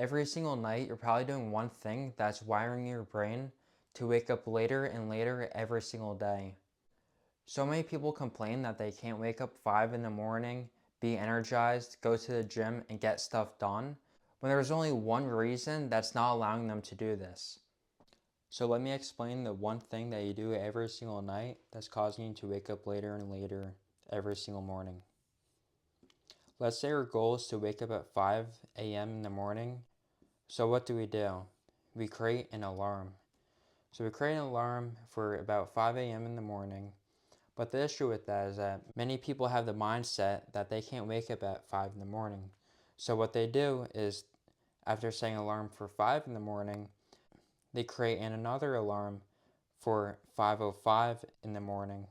Every single night, you're probably doing one thing that's wiring your brain to wake up later and later every single day. So many people complain that they can't wake up 5 in the morning, be energized, go to the gym, and get stuff done, when there's only one reason that's not allowing them to do this. So let me explain the one thing that you do every single night that's causing you to wake up later and later every single morning. Let's say our goal is to wake up at 5 a.m. in the morning. So what do? We create an alarm. So we create an alarm for about 5 a.m. in the morning. But the issue with that is that many people have the mindset that they can't wake up at 5 in the morning. So what they do is, after setting an alarm for 5 in the morning, they create another alarm for 5:05 in the morning.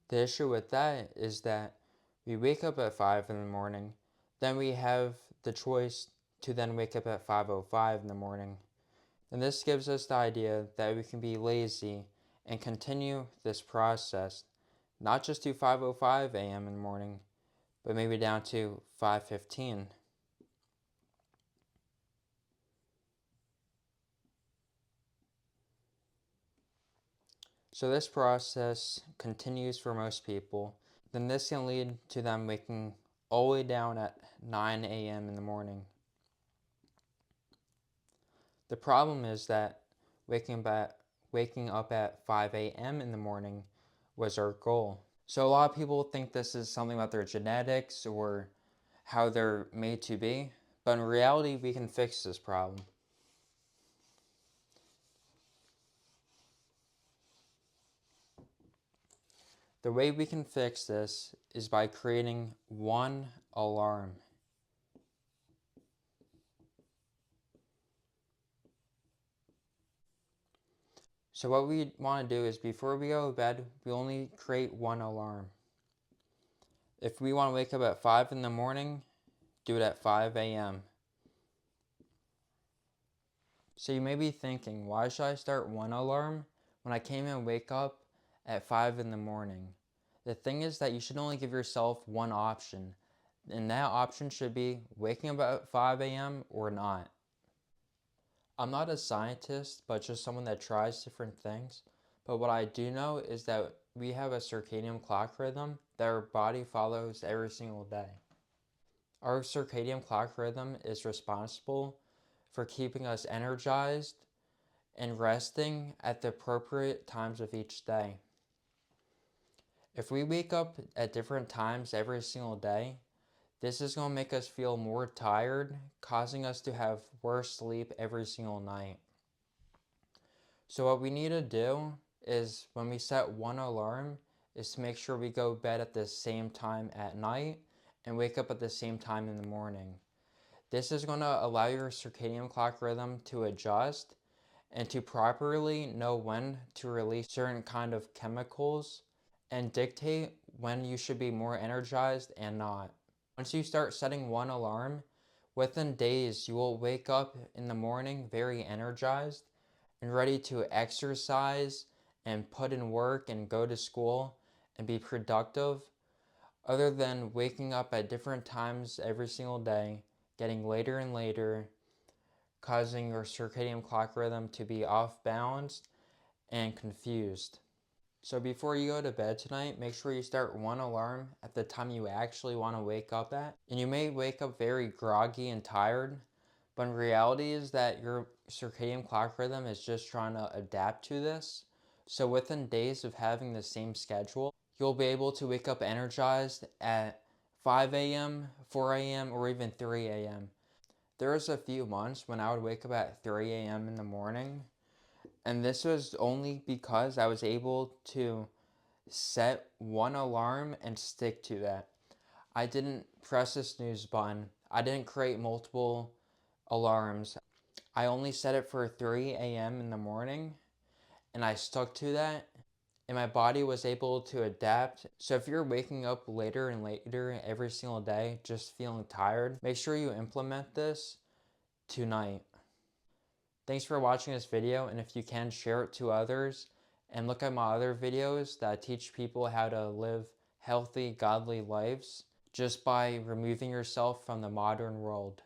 The issue with that is that we wake up at 5 in the morning, then we have the choice to then wake up at 5:05 in the morning. And this gives us the idea that we can be lazy and continue this process, not just to 5:05 a.m. in the morning, but maybe down to 5:15. So this process continues for most people. Then this can lead to them waking all the way down at 9 a.m. in the morning. The problem is that waking up at 5 a.m. in the morning was our goal. So a lot of people think this is something about their genetics or how they're made to be, but in reality, we can fix this problem. The way we can fix this is by creating one alarm. So what we want to do is, before we go to bed, we only create one alarm. If we want to wake up at 5 in the morning, do it at 5 a.m. So you may be thinking, why should I start one alarm when I can't even wake up at 5 in the morning? The thing is that you should only give yourself one option, and that option should be waking up at 5 a.m. or not. I'm not a scientist, but just someone that tries different things. But what I do know is that we have a circadian clock rhythm that our body follows every single day. Our circadian clock rhythm is responsible for keeping us energized and resting at the appropriate times of each day. If we wake up at different times every single day, this is going to make us feel more tired, causing us to have worse sleep every single night. So what we need to do is, when we set one alarm, is to make sure we go to bed at the same time at night and wake up at the same time in the morning. This is going to allow your circadian clock rhythm to adjust and to properly know when to release certain kind of chemicals and dictate when you should be more energized and not. Once you start setting one alarm, within days you will wake up in the morning very energized and ready to exercise and put in work and go to school and be productive, other than waking up at different times every single day, getting later and later, causing your circadian clock rhythm to be off balance and confused. So before you go to bed tonight, make sure you start one alarm at the time you actually want to wake up at. And you may wake up very groggy and tired, but in reality is that your circadian clock rhythm is just trying to adapt to this. So within days of having the same schedule, you'll be able to wake up energized at 5 a.m., 4 a.m., or even 3 a.m. There was a few months when I would wake up at 3 a.m. in the morning, and this was only because I was able to set one alarm and stick to that. I didn't press the snooze button. I didn't create multiple alarms. I only set it for 3 a.m. in the morning, and I stuck to that, and my body was able to adapt. So if you're waking up later and later every single day just feeling tired, make sure you implement this tonight. Thanks for watching this video, and if you can, share it to others and look at my other videos that teach people how to live healthy, godly lives just by removing yourself from the modern world.